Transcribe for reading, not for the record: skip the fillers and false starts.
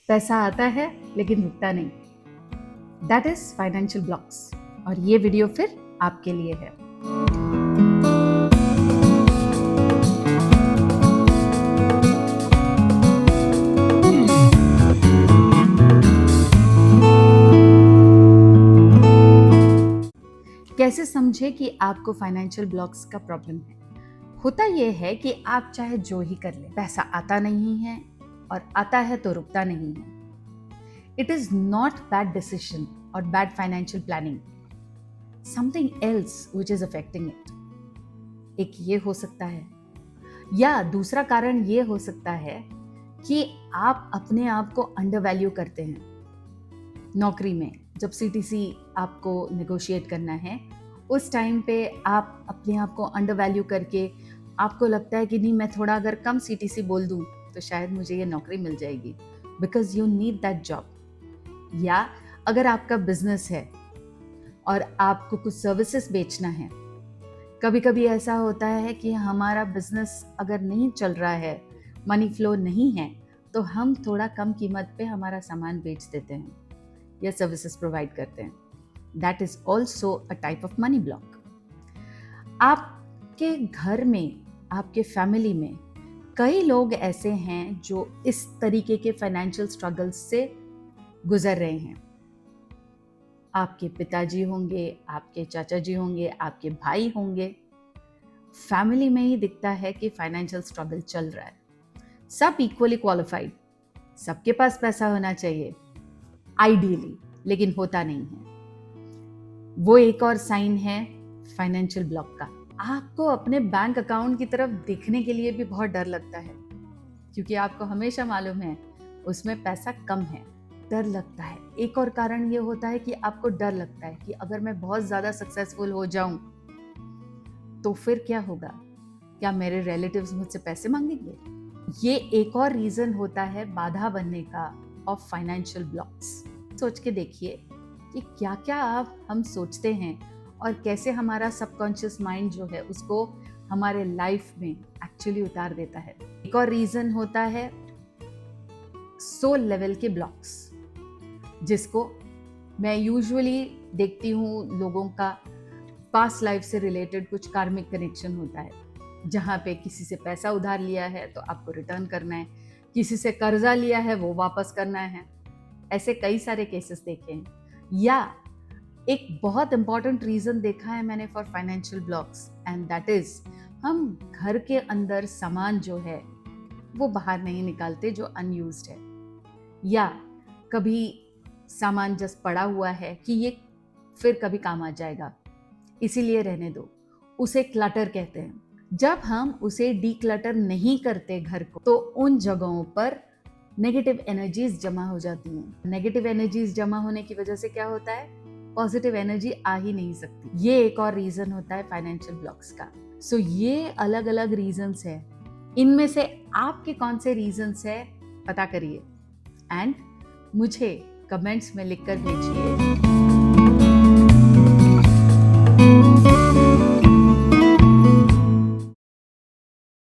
पैसा आता है लेकिन रुकता नहीं। That is financial blocks. और ये वीडियो फिर आपके लिए है। कैसे समझे कि आपको फाइनेंशियल ब्लॉक्स का प्रॉब्लम है? होता यह है कि आप चाहे जो ही कर ले, पैसा आता नहीं है, और आता है तो रुकता नहीं है। It is not bad decision और bad financial planning, something else which is affecting it. एक ये हो सकता है, या दूसरा कारण ये हो सकता है कि आप अपने आप को अंडर वैल्यू करते हैं। नौकरी में जब सीटीसी आपको नेगोशिएट करना है, उस टाइम पे आप अपने आप को अंडर वैल्यू करके आपको लगता है कि नहीं, मैं थोड़ा अगर कम सीटीसी बोल दूं तो शायद मुझे ये नौकरी मिल जाएगी, because you need that job. या अगर आपका बिजनेस है और आपको कुछ सर्विसेज बेचना है, कभी कभी ऐसा होता है कि हमारा बिजनेस अगर नहीं चल रहा है, मनी फ्लो नहीं है, तो हम थोड़ा कम कीमत पे हमारा सामान बेच देते हैं या सर्विसेज प्रोवाइड करते हैं। That is also a type of money block. आपके घर में, आपके फैमिली में कई लोग ऐसे हैं जो इस तरीके के फाइनेंशियल स्ट्रगल्स से गुजर रहे हैं। आपके पिताजी होंगे, आपके चाचा जी होंगे, आपके भाई होंगे। फैमिली में ही दिखता है कि फाइनेंशियल स्ट्रगल चल रहा है। सब इक्वली क्वालिफाइड, सबके पास पैसा होना चाहिए आइडियली, लेकिन होता नहीं है। वो एक और साइन है फाइनेंशियल ब्लॉक का। आपको अपने बैंक अकाउंट की तरफ देखने के लिए भी बहुत डर लगता है, क्योंकि आपको हमेशा मालूम है उसमें पैसा कम है। डर लगता है। एक और कारण ये होता है कि आपको डर लगता है कि अगर मैं बहुत ज़्यादा सक्सेसफुल हो जाऊं तो फिर क्या होगा? क्या मेरे रिलेटिव्स मुझसे पैसे मांगेंगे? ये एक और रीज़न होता है बाधा बनने का ऑफ फाइनेंशियल ब्लॉक्स। सोच के देखिए कि क्या क्या हम सोचते हैं और कैसे हमारा सबकॉन्शियस माइंड जो है उसको हमारे लाइफ में एक्चुअली उतार देता है। एक और रीज़न होता है सोल लेवल के ब्लॉक्स, जिसको मैं यूजुअली देखती हूँ लोगों का पास्ट लाइफ से रिलेटेड कुछ कार्मिक कनेक्शन होता है, जहाँ पे किसी से पैसा उधार लिया है तो आपको रिटर्न करना है, किसी से कर्जा लिया है वो वापस करना है। ऐसे कई सारे केसेस देखे हैं। या एक बहुत इंपॉर्टेंट रीजन देखा है मैंने for financial blocks, and that is हम घर के अंदर सामान जो है वो बाहर नहीं निकालते जो अनयूज्ड है, या कभी सामान जस्ट पड़ा हुआ है कि ये फिर कभी काम आ जाएगा इसीलिए रहने दो, उसे क्लटर कहते हैं। जब हम उसे डीक्लटर नहीं करते घर को, तो उन जगहों पर नेगेटिव एनर्जीज जमा हो जाती हैं। नेगेटिव एनर्जीज जमा होने की वजह से क्या होता है? पॉजिटिव एनर्जी आ ही नहीं सकती। ये एक और रीजन होता है फाइनेंशियल ब्लॉक्स का। सो ये अलग अलग रीजंस है। इनमें से आपके कौन से रीजंस है पता करिए एंड मुझे कमेंट्स में लिखकर भेजिए।